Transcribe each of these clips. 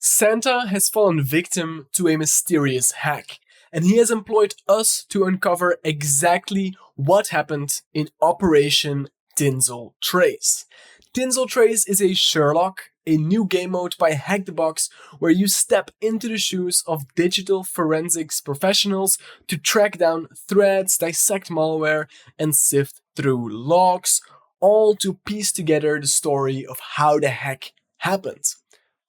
Santa has fallen victim to a mysterious hack, and he has employed us to uncover exactly what happened in Operation Tinsel Trace. Tinsel Trace is a Sherlock, a new game mode by Hack the Box, where you step into the shoes of digital forensics professionals to track down threads, dissect malware, and sift through logs, all to piece together the story of how the hack happened.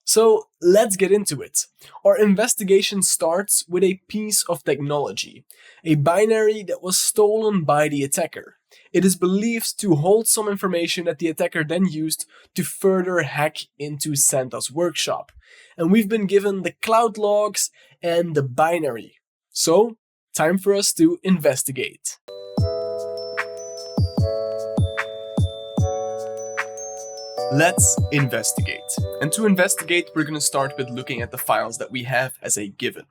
So let's get into it. Our investigation starts with a piece of technology, a binary that was stolen by the attacker. It is believed to hold some information that the attacker then used to further hack into Santa's workshop. And we've been given the cloud logs and the binary. So, time for us to investigate. Let's investigate. And to investigate, we're going to start with looking at the files that we have as a given.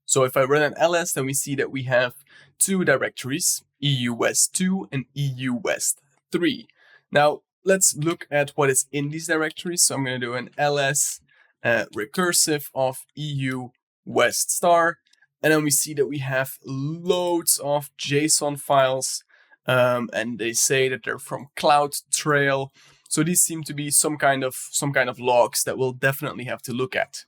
So if I run an ls, then we see that we have two directories, EU West 2 and EU West 3. Now, let's look at what is in these directories. So I'm going to do an ls recursive of EU West star. And then we see that we have loads of JSON files. And they say that they're from CloudTrail. So these seem to be some kind of logs that we'll definitely have to look at.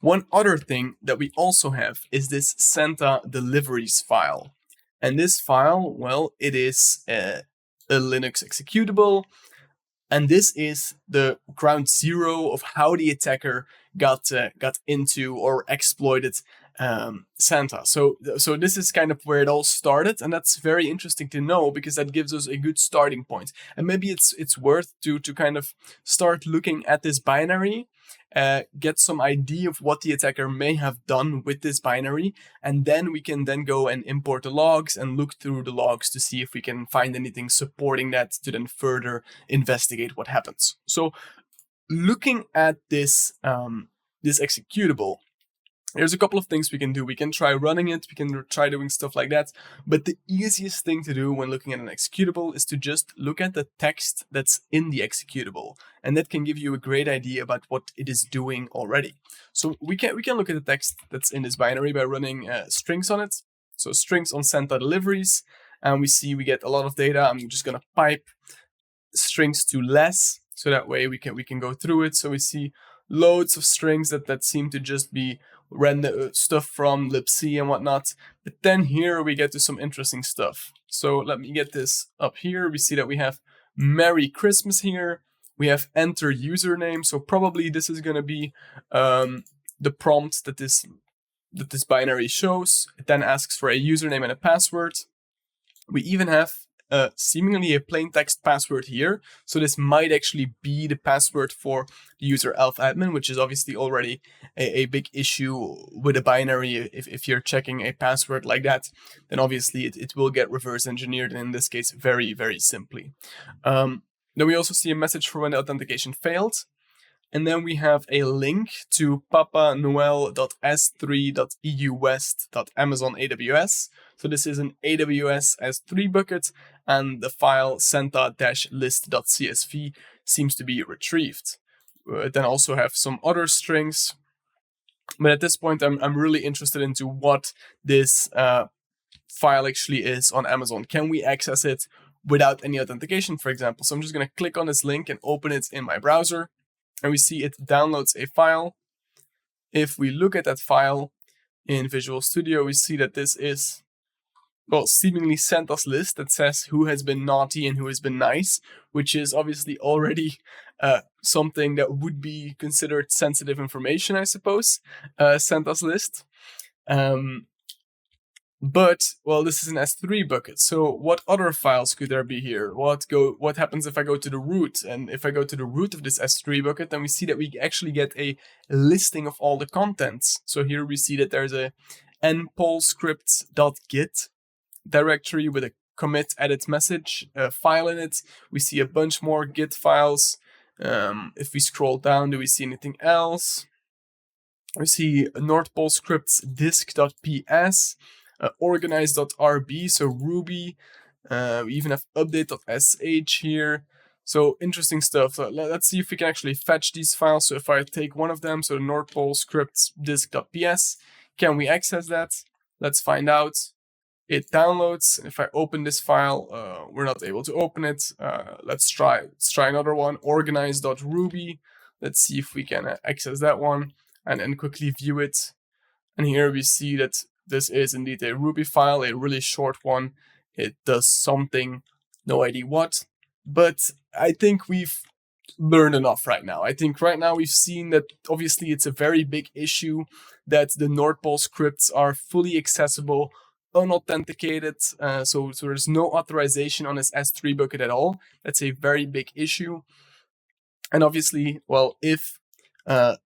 One other thing that we also have is this Santa deliveries file. And this file, well, it is a Linux executable. And this is the ground zero of how the attacker got into or exploited Santa. So this is kind of where it all started, and that's very interesting to know because that gives us a good starting point. And maybe it's worth to kind of start looking at this binary, get some idea of what the attacker may have done with this binary, and then we can then go and import the logs and look through the logs to see if we can find anything supporting that to then further investigate what happens. So looking at this this executable, there's a couple of things we can do. We can try running it, we can try doing stuff like that, but the easiest thing to do when looking at an executable is to just look at the text that's in the executable, and that can give you a great idea about what it is doing already. So we can look at the text that's in this binary by running strings on it. So strings on Santa deliveries, and we get a lot of data. I'm just gonna pipe strings to less, so that way we can go through it. So we see loads of strings that seem to just be random stuff from libc and whatnot. But then here we get to some interesting stuff. So let me get this up here. We see that we have Merry Christmas here. We have enter username. So probably this is going to be the prompt that this binary shows. It then asks for a username and a password. We even have seemingly a plain text password here. So this might actually be the password for the user elf-admin, which is obviously already a big issue with a binary. If you're checking a password like that, then obviously it will get reverse engineered, and in this case, very, very simply. Then we also see a message for when the authentication failed. And then we have a link to papanoel.s3.euwest.amazon AWS. So this is an AWS S3 bucket, and the file santa-list.csv seems to be retrieved. Then also have some other strings. But at this point, I'm really interested into what this file actually is on Amazon. Can we access it without any authentication, for example? So I'm just going to click on this link and open it in my browser. And we see it downloads a file. If we look at that file in Visual Studio, we see that this is, well, seemingly Santa's list that says who has been naughty and who has been nice, which is obviously already something that would be considered sensitive information, I suppose, Santa's list. But, well, this is an S3 bucket. So what other files could there be here? What happens if I go to the root? And if I go to the root of this S3 bucket, then we see that we actually get a listing of all the contents. So here we see that there's a npolscripts.git directory with a commit edit message file in it. We see a bunch more Git files. If we scroll down, do we see anything else? We see nordpolscripts disk.ps. Organize.rb, so Ruby. We even have update.sh here. So interesting stuff. So let's see if we can actually fetch these files. So if I take one of them, so the North Pole scripts disk.ps, can we access that? Let's find out. It downloads. If I open this file, we're not able to open it. Let's try another one, organize.ruby. Let's see if we can access that one and then quickly view it. And here we see that this is indeed a Ruby file, a really short one. It does something, no idea what, but I think we've learned enough right now. I think right now we've seen that obviously it's a very big issue that the North Pole scripts are fully accessible, unauthenticated, so there's no authorization on this S3 bucket at all. That's a very big issue. And obviously, well, if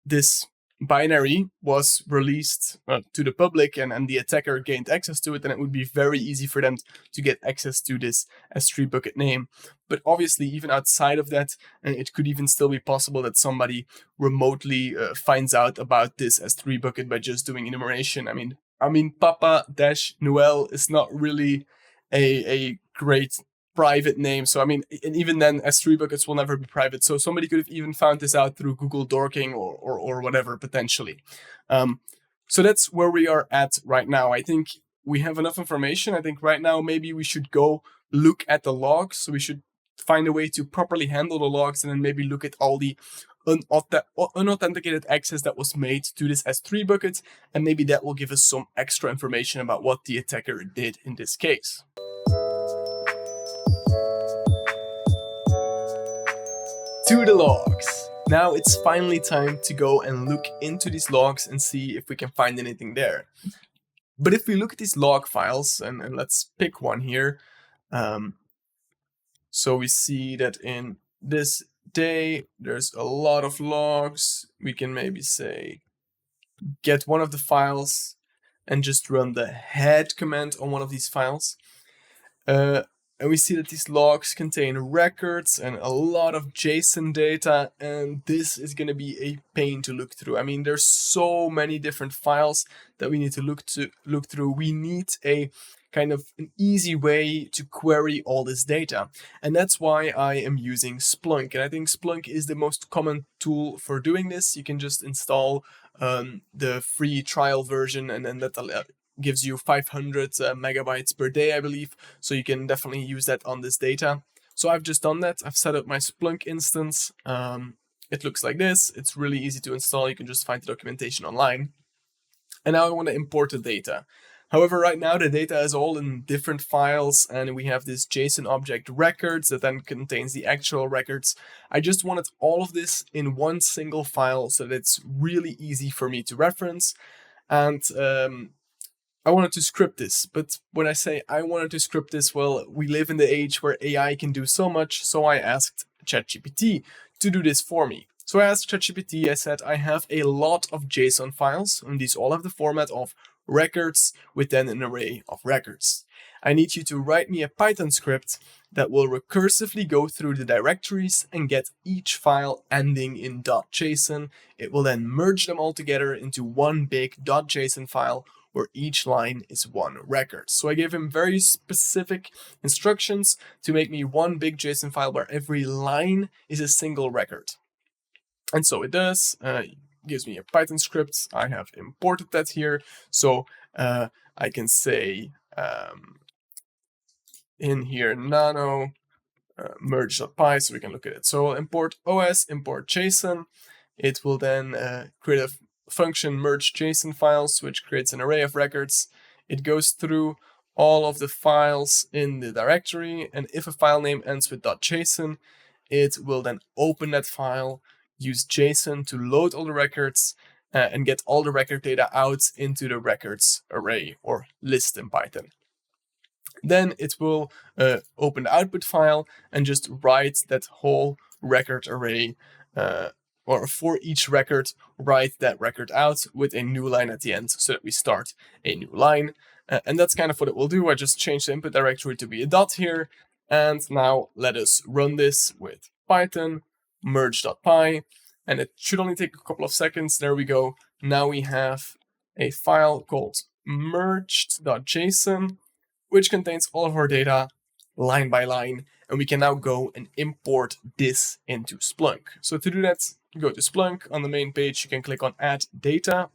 this binary was released to the public and the attacker gained access to it, then it would be very easy for them to get access to this S3 bucket name. But obviously, even outside of that, it could even still be possible that somebody remotely finds out about this S3 bucket by just doing enumeration. I mean, Papa-Noel is not really a great private name. So, I mean, and even then, S3 buckets will never be private. So somebody could have even found this out through Google dorking or whatever, potentially. So that's where we are at right now. I think we have enough information. I think right now, maybe we should go look at the logs. So we should find a way to properly handle the logs and then maybe look at all the unauthenticated access that was made to this S3 bucket. And maybe that will give us some extra information about what the attacker did in this case. To the logs. Now it's finally time to go and look into these logs and see if we can find anything there. But if we look at these log files, and let's pick one here. So we see that in this day, there's a lot of logs. We can maybe say, get one of the files and just run the head command on one of these files. And we see that these logs contain records and a lot of JSON data, and this is going to be a pain to look through. I mean, there's so many different files that we need to look through. We need a kind of an easy way to query all this data, and that's why I am using Splunk. And I think Splunk is the most common tool for doing this. You can just install the free trial version, and then that gives you 500 megabytes per day, I believe. So you can definitely use that on this data. So I've just done that. I've set up my Splunk instance. It looks like this. It's really easy to install. You can just find the documentation online. And now I want to import the data. However, right now the data is all in different files, and we have this JSON object records that then contains the actual records. I just wanted all of this in one single file so that it's really easy for me to reference. And I wanted to script this, but when I say I wanted to script this, well, we live in the age where AI can do so much, so I asked ChatGPT to do this for me. So I asked ChatGPT, I said, I have a lot of JSON files, and these all have the format of records with then an array of records. I need you to write me a Python script that will recursively go through the directories and get each file ending in .json. It will then merge them all together into one big .json file where each line is one record. So I gave him very specific instructions to make me one big JSON file where every line is a single record. And so it does. Gives me a Python script. I have imported that here. So I can say in here nano merge.py, so we can look at it. So I'll import OS, import JSON. It will then create a function merge JSON files, which creates an array of records. It goes through all of the files in the directory, and if a file name ends with .json, it will then open that file, use JSON to load all the records, and get all the record data out into the records array or list in Python. Then it will open the output file and just write that whole record array, or for each record, write that record out with a new line at the end so that we start a new line. And that's kind of what it will do. I just changed the input directory to be a dot here. And now let us run this with Python merge.py. And it should only take a couple of seconds. There we go. Now we have a file called merged.json, which contains all of our data line by line, and we can now go and import this into Splunk. So to do that, go to Splunk. On the main page, you can click on Add Data.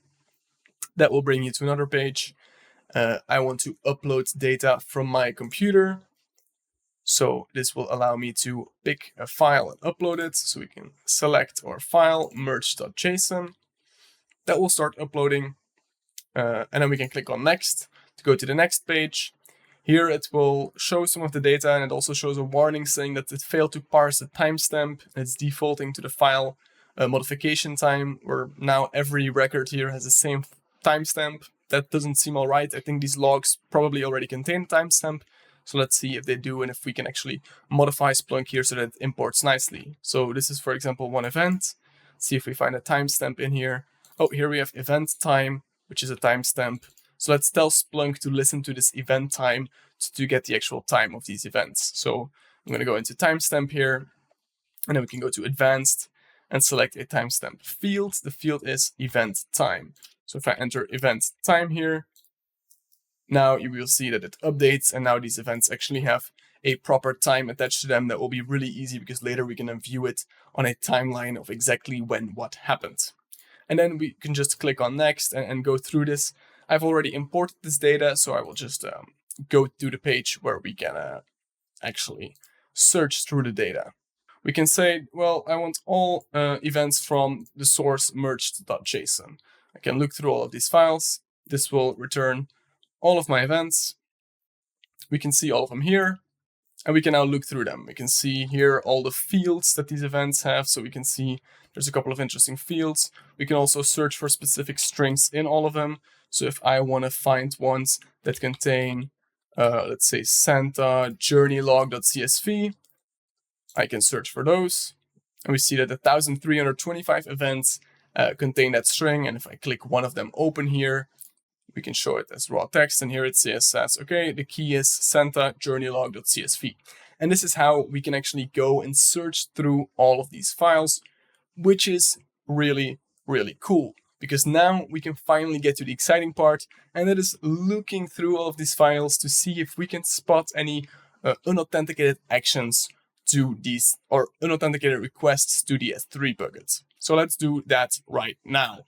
That will bring you to another page. I want to upload data from my computer. So this will allow me to pick a file and upload it. So we can select our file, merge.json. That will start uploading. And then we can click on Next to go to the next page. Here it will show some of the data, and it also shows a warning saying that it failed to parse the timestamp. It's defaulting to the file modification time, where now every record here has the same timestamp. That doesn't seem all right. I think these logs probably already contain timestamp. So let's see if they do, and if we can actually modify Splunk here so that it imports nicely. So this is, for example, one event. Let's see if we find a timestamp in here. Oh, here we have event time, which is a timestamp. So let's tell Splunk to listen to this event time to get the actual time of these events. So I'm going to go into timestamp here, and then we can go to advanced and select a timestamp field. The field is event time. So if I enter event time here, now you will see that it updates, and now these events actually have a proper time attached to them. That will be really easy because later we can view it on a timeline of exactly when what happened. And then we can just click on next and go through this. I've already imported this data, so I will just go to the page where we can actually search through the data. We can say, well, I want all events from the source merged.json. I can look through all of these files. This will return all of my events. We can see all of them here, and we can now look through them. We can see here all the fields that these events have. So we can see there's a couple of interesting fields. We can also search for specific strings in all of them. So if I want to find ones that contain, let's say, Santa journeylog.csv, I can search for those. And we see that 1,325 events contain that string. And if I click one of them open here, we can show it as raw text, and here it says, okay, the key is Santa journeylog.csv. And this is how we can actually go and search through all of these files, which is really, really cool, because now we can finally get to the exciting part, and that is looking through all of these files to see if we can spot any unauthenticated actions to these, or unauthenticated requests to the S3 buckets. So let's do that right now.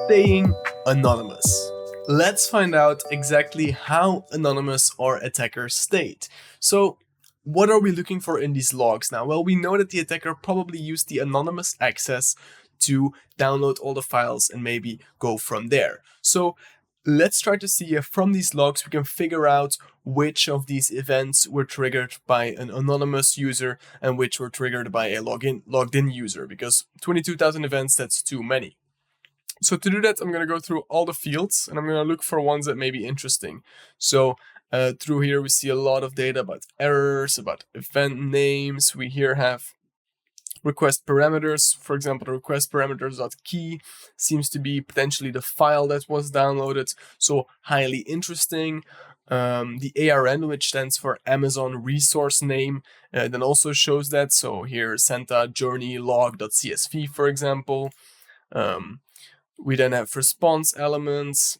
Staying anonymous. Let's find out exactly how anonymous our attacker stayed. So what are we looking for in these logs now? Well, we know that the attacker probably used the anonymous access to download all the files and maybe go from there. So let's try to see if from these logs we can figure out which of these events were triggered by an anonymous user and which were triggered by a logged in user, because 22,000 events, that's too many. So to do that, I'm going to go through all the fields, and I'm going to look for ones that may be interesting. So through here, we see a lot of data about errors, about event names. We here have request parameters. For example, the request parameters.key seems to be potentially the file that was downloaded. So highly interesting. The ARN, which stands for Amazon Resource Name, then also shows that. So here, Santa journeylog.csv, for example. We then have response elements,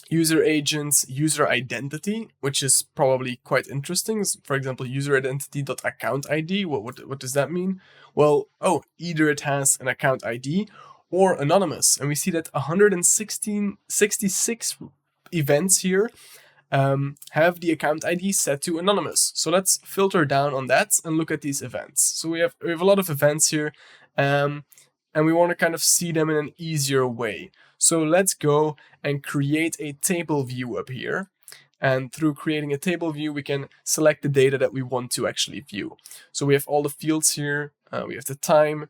user agents, user identity, which is probably quite interesting. For example, user identity.account ID. What does that mean? Well, either it has an account ID or anonymous. And we see that 166 events here have the account ID set to anonymous. So let's filter down on that and look at these events. So we have a lot of events here. And we want to kind of see them in an easier way. So let's go and create a table view up here. And through creating a table view, we can select the data that we want to actually view. So we have all the fields here. We have the time.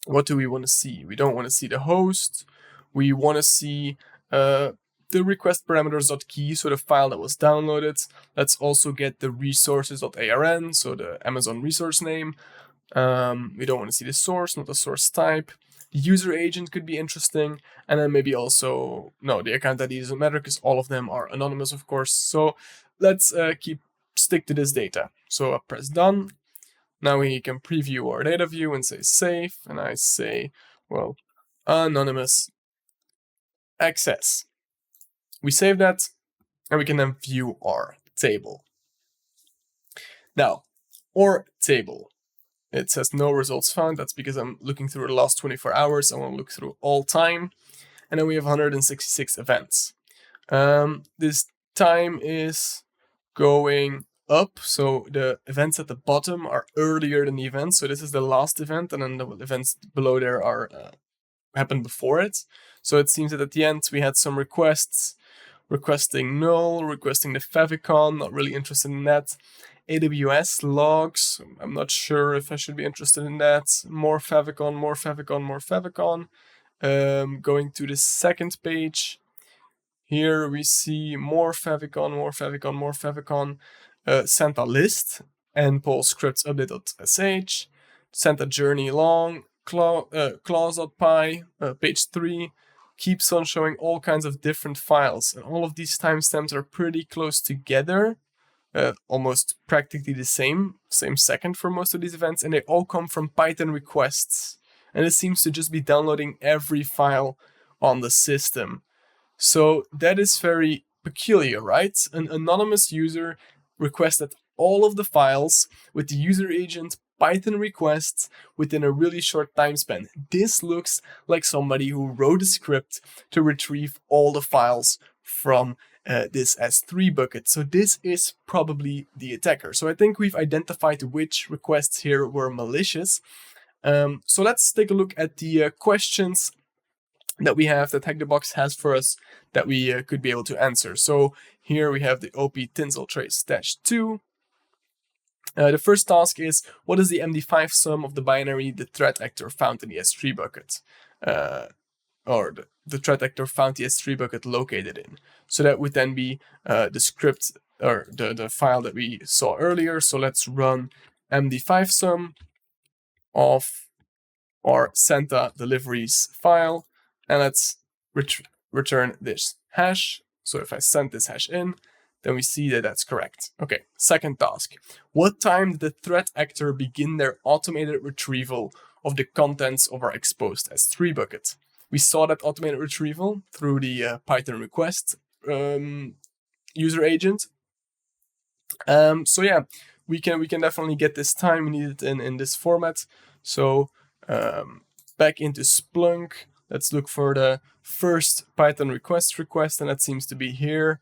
What do we want to see? We don't want to see the host. We want to see the request parameters.key, so the file that was downloaded. Let's also get the resources.arn, so the Amazon resource name. We don't want to see the source, not the source type. The user agent could be interesting. And then maybe also, no, the account ID doesn't matter because all of them are anonymous, of course. So let's stick to this data. So I press done. Now we can preview our data view and say save. And I say, well, anonymous. access. We save that, and we can then view our table. Now, our table, it says no results found. That's because I'm looking through the last 24 hours. I want to look through all time. And then we have 166 events. This time is going up, so the events at the bottom are earlier than the events. So this is the last event, and then the events below there are happened before it. So it seems that at the end we had some requests, requesting null, requesting the favicon, not really interested in that. AWS logs, I'm not sure if I should be interested in that. More favicon, more favicon, more favicon. Going to the second page, here we see more favicon, more favicon, more favicon. Santa list, npol scripts update.sh, Santa journey long, clause.py, page 3, keeps on showing all kinds of different files, and all of these timestamps are pretty close together, almost practically the same second for most of these events, and they all come from Python requests, and it seems to just be downloading every file on the system. So that is very peculiar, right? An anonymous user requested all of the files with the user agent Python requests within a really short time span. This looks like somebody who wrote a script to retrieve all the files from this S3 bucket. So this is probably the attacker. So I think we've identified which requests here were malicious. So let's take a look at the questions that we have, that Hack-the-Box has for us, that we could be able to answer. So here we have the OP Tinsel Trace -2. The first task is, what is the MD5 sum of the binary the threat actor found in the S3 bucket? Or the threat actor found the S3 bucket located in. So that would then be the script, or the file that we saw earlier. So let's run MD5 sum of our Santa deliveries file, and let's return this hash. So if I send this hash in, then we see that that's correct. Okay, second task. What time did the threat actor begin their automated retrieval of the contents of our exposed S3 bucket? We saw that automated retrieval through the Python request user agent. So yeah, we can definitely get this time. We need it in this format. So back into Splunk, let's look for the first Python request, and that seems to be here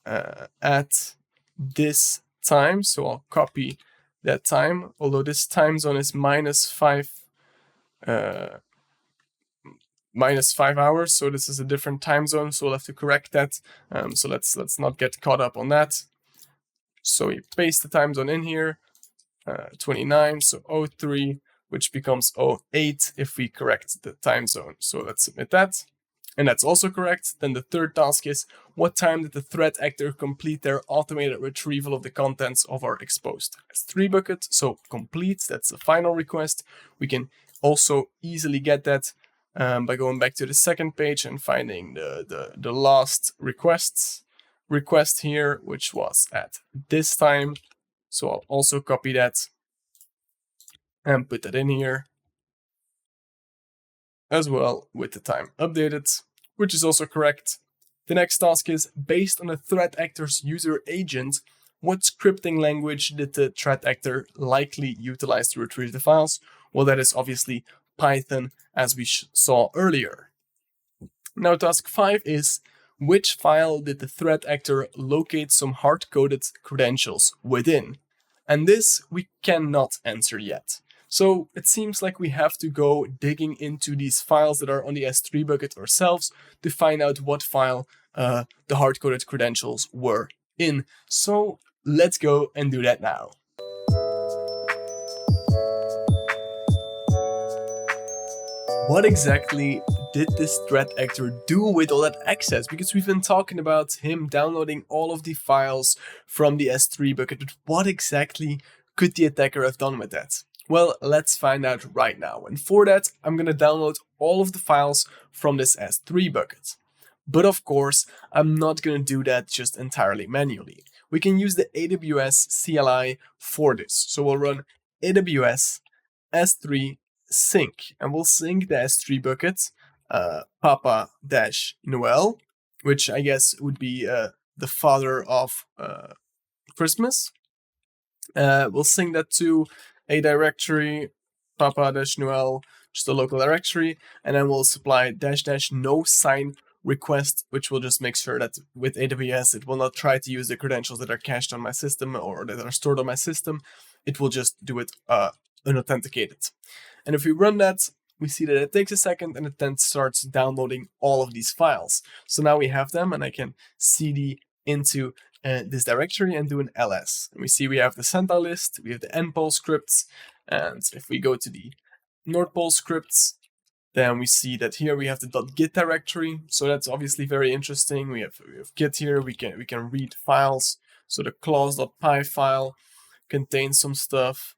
at this time. So I'll copy that time, although this time zone is -5 hours, so this is a different time zone, so we'll have to correct that. So let's not get caught up on that. So we paste the time zone in here, 29, so 03, which becomes 08 if we correct the time zone. So let's submit that, and that's also correct. Then the third task is, what time did the threat actor complete their automated retrieval of the contents of our exposed S3 bucket? So complete, that's the final request. We can also easily get that by going back to the second page and finding the last request here, which was at this time. So I'll also copy that and put that in here as well with the time updated, which is also correct. The next task is, based on the threat actor's user agent, what scripting language did the threat actor likely utilize to retrieve the files? Well, that is obviously Python, as we saw earlier. Now task 5 is, which file did the threat actor locate some hard-coded credentials within? And this we cannot answer yet. So it seems like we have to go digging into these files that are on the S3 bucket ourselves to find out what file the hard-coded credentials were in. So let's go and do that now. What exactly did this threat actor do with all that access? Because we've been talking about him downloading all of the files from the S3 bucket, but what exactly could the attacker have done with that? Well, let's find out right now. And for that, I'm going to download all of the files from this S3 bucket. But of course, I'm not going to do that just entirely manually. We can use the AWS CLI for this. So we'll run AWS S3 sync, and we'll sync the S3 bucket Papa-Noel, which I guess would be the father of Christmas. We'll sync that to a directory, Papa-Noel, just a local directory, and then we'll supply -- no sign request, which will just make sure that with AWS, it will not try to use the credentials that are cached on my system or that are stored on my system. It will just do it unauthenticated. And if we run that, we see that it takes a second and it then starts downloading all of these files. So now we have them, and I can cd into this directory and do an ls. And we see we have the Santa list, we have the npol scripts, and if we go to the nordpol scripts, then we see that here we have the .git directory. So that's obviously very interesting. We have git here. We can read files. So the clause.py file contains some stuff.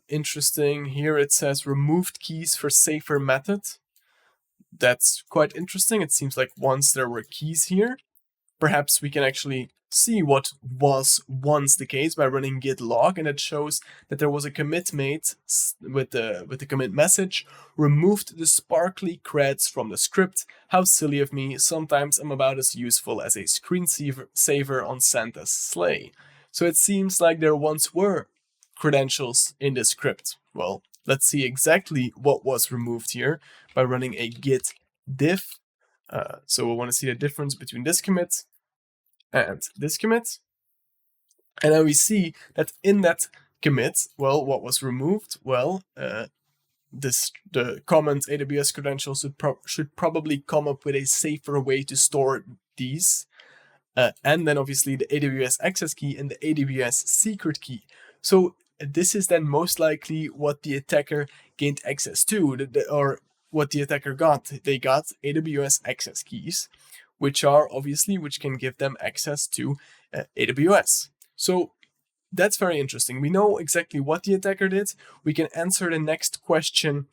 Interesting. Here it says removed keys for safer method. That's quite interesting. It seems like once there were keys here, perhaps we can actually see what was once the case by running git log, and it shows that there was a commit made with the commit message, removed the sparkly creds from the script. How silly of me. Sometimes I'm about as useful as a screensaver on Santa's sleigh. So it seems like there once were credentials in this script. Well, let's see exactly what was removed here by running a git diff. So we'll want to see the difference between this commit and this commit. And now we see that in that commit, well, what was removed? Well, the comment AWS credentials should probably come up with a safer way to store these. And then obviously the AWS access key and the AWS secret key. So this is then most likely what the attacker gained access to, or what the attacker got. They got AWS access keys, which can give them access to AWS. So that's very interesting. We know exactly what the attacker did. We can answer the next question.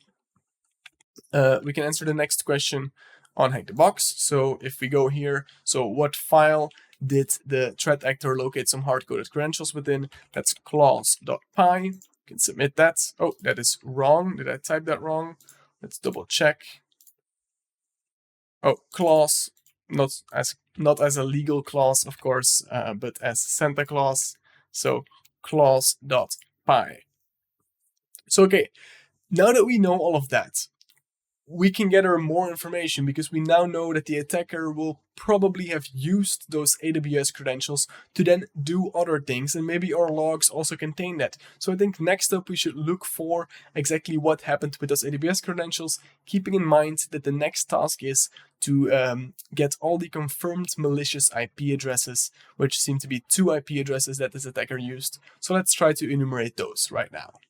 On Hack the Box. So if we go here, so what file did the threat actor locate some hard-coded credentials within? That's clause.py. You can submit that. Oh, that is wrong. Did I type that wrong? Let's double check. Oh, clause, not as a legal clause, of course, but as Santa Claus. So clause.py. So okay, now that we know all of that, we can gather more information because we now know that the attacker will probably have used those AWS credentials to then do other things, and maybe our logs also contain that. So I think next up we should look for exactly what happened with those AWS credentials, keeping in mind that the next task is to get all the confirmed malicious IP addresses, which seem to be 2 IP addresses that this attacker used. So let's try to enumerate those right now.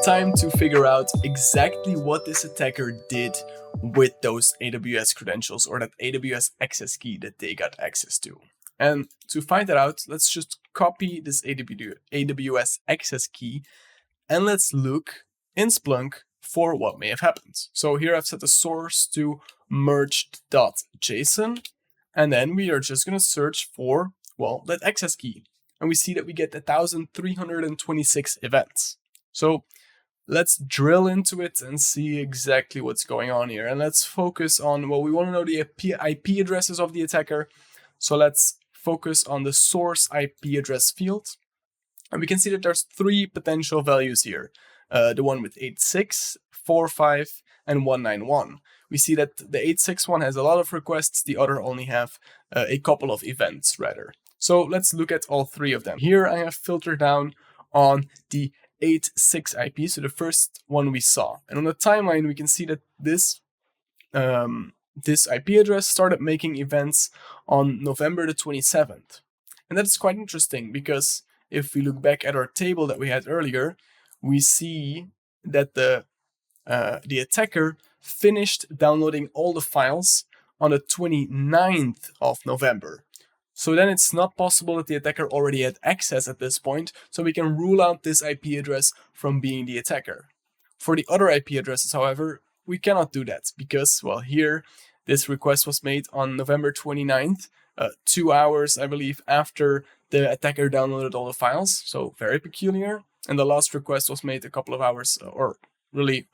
Time to figure out exactly what this attacker did with those AWS credentials, or that AWS access key that they got access to. And to find that out, let's just copy this AWS access key and let's look in Splunk for what may have happened. So here I've set the source to merged.json, and then we are just going to search for, well, that access key. And we see that we get 1,326 events. So let's drill into it and see exactly what's going on here. And let's focus on, well, we want to know the IP addresses of the attacker. So let's focus on the source IP address field. And we can see that there's 3 potential values here. The one with 86, 45, and 191. We see that the 86 one has a lot of requests. The other only have a couple of events, rather. So let's look at all 3 of them. Here I have filtered down on the 86 IP, so the first one we saw. And on the timeline, we can see that this IP address started making events on November the 27th. And that's quite interesting because if we look back at our table that we had earlier, we see that the attacker finished downloading all the files on the 29th of November. So then it's not possible that the attacker already had access at this point, so we can rule out this IP address from being the attacker. For the other IP addresses, however, we cannot do that because, well, here, this request was made on November 29th, 2 hours, I believe, after the attacker downloaded all the files, so very peculiar. and the last request was made a couple of hours or really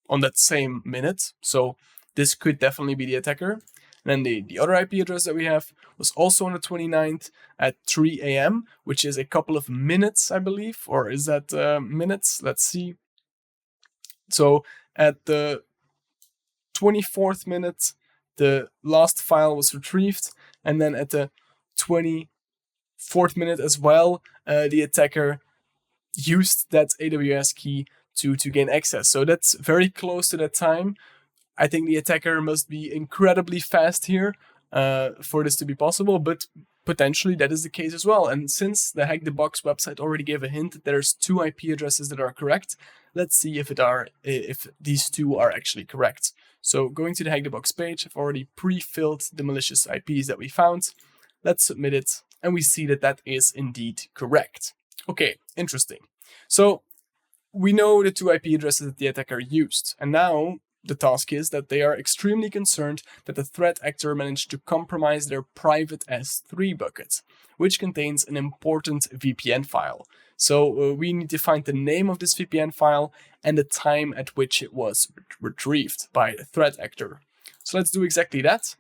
on that same minute. So this could definitely be the attacker. And then the other IP address that we have was also on the 29th at 3 a.m., which is a couple of minutes, I believe, or is that minutes? Let's see. So at the 24th minute, the last file was retrieved, and then at the 24th minute as well, the attacker used that AWS key to gain access. So that's very close to that time. I think the attacker must be incredibly fast here for this to be possible, but potentially that is the case as well. And since the Hack the Box website already gave a hint that there's 2 IP addresses that are correct, let's see if these 2 are actually correct. So going to the Hack the Box page, I've already pre-filled the malicious IPs that we found. Let's submit it, and we see that that is indeed correct. Okay, interesting. So we know the 2 IP addresses that the attacker used, and now the task is that they are extremely concerned that the threat actor managed to compromise their private S3 bucket, which contains an important VPN file. So we need to find the name of this VPN file and the time at which it was retrieved by the threat actor. So let's do exactly that.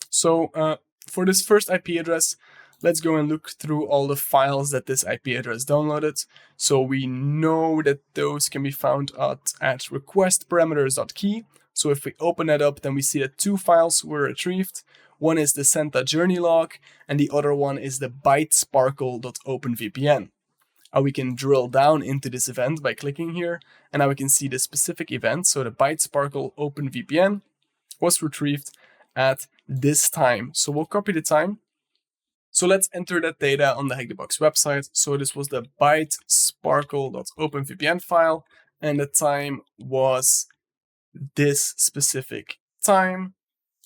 So for this first IP address, let's go and look through all the files that this IP address downloaded. So we know that those can be found at requestparameters.key. So if we open that up, then we see that 2 files were retrieved. One is the Santa journey log, and the other one is the bytesparkle.openvpn. We can drill down into this event by clicking here, and now we can see the specific event. So the bytesparkle openvpn was retrieved at this time. So we'll copy the time. So let's enter that data on the Hack the Box website. So this was the bytesparkle.openvpn file, and the time was this specific time.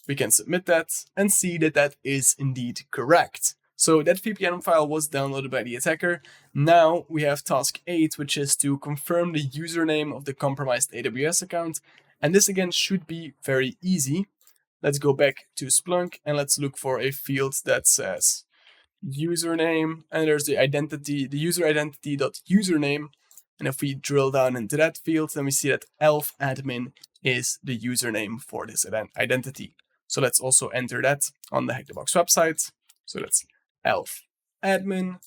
We can submit that and see that that is indeed correct. So that VPN file was downloaded by the attacker. Now we have task 8, which is to confirm the username of the compromised AWS account. And this again should be very easy. Let's go back to Splunk and let's look for a field that says username, and there's the identity, the user identity.username. And if we drill down into that field, then we see that elf-admin is the username for this identity. So let's also enter that on the Hack the Box website. So that's elf-admin.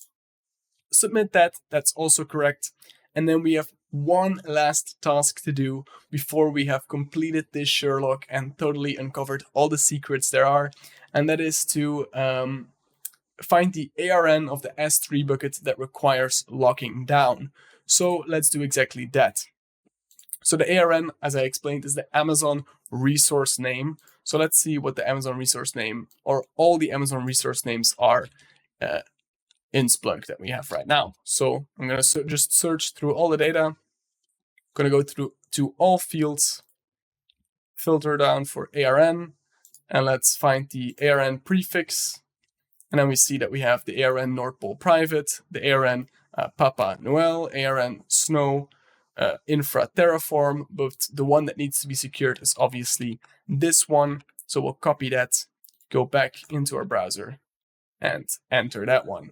Submit that, that's also correct. And then we have one last task to do before we have completed this Sherlock and totally uncovered all the secrets there are. And that is to find the ARN of the S3 bucket that requires locking down. So let's do exactly that. So the ARN, as I explained, is the Amazon resource name. So let's see what the Amazon resource name, or all the Amazon resource names are in Splunk that we have right now. So I'm going to just search through all the data. I'm going to go through to all fields, filter down for ARN, and let's find the ARN prefix. And then we see that we have the ARN North Pole Private, the ARN Papa Noel, ARN Snow, Infra Terraform, but the one that needs to be secured is obviously this one. So we'll copy that, go back into our browser, and enter that one.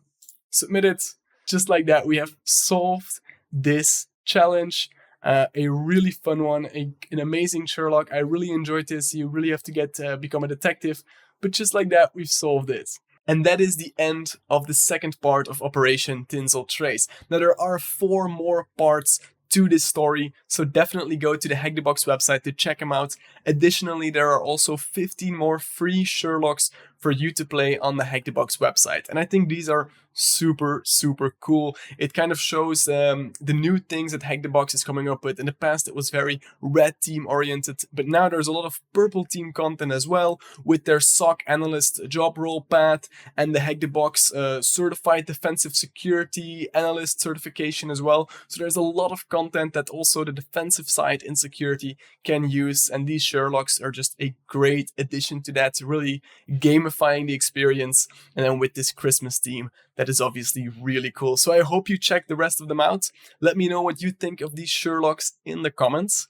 Submit it. Just like that, we have solved this challenge. A really fun one, an amazing Sherlock. I really enjoyed this. You really have to become a detective, but just like that, we've solved it. And that is the end of the second part of Operation Tinsel Trace. Now there are 4 more parts to this story, so definitely go to the Hack the Box website to check them out. Additionally, there are also 15 more free Sherlocks for you to play on the Hack the Box website. And I think these are super, super cool. It kind of shows the new things that Hack the Box is coming up with. In the past, it was very red team oriented, but now there's a lot of purple team content as well, with their SOC analyst job role path and the Hack the Box certified defensive security analyst certification as well. So there's a lot of content that also the defensive side in security can use, and these Sherlocks are just a great addition to that, really gamifying the experience. And then with this Christmas theme, that is obviously really cool. So I hope you check the rest of them out. Let me know what you think of these Sherlocks in the comments.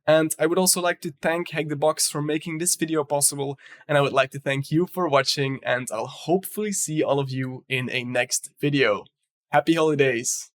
And I would also like to thank Hack the Box for making this video possible. And I would like to thank you for watching, and I'll hopefully see all of you in a next video. Happy holidays!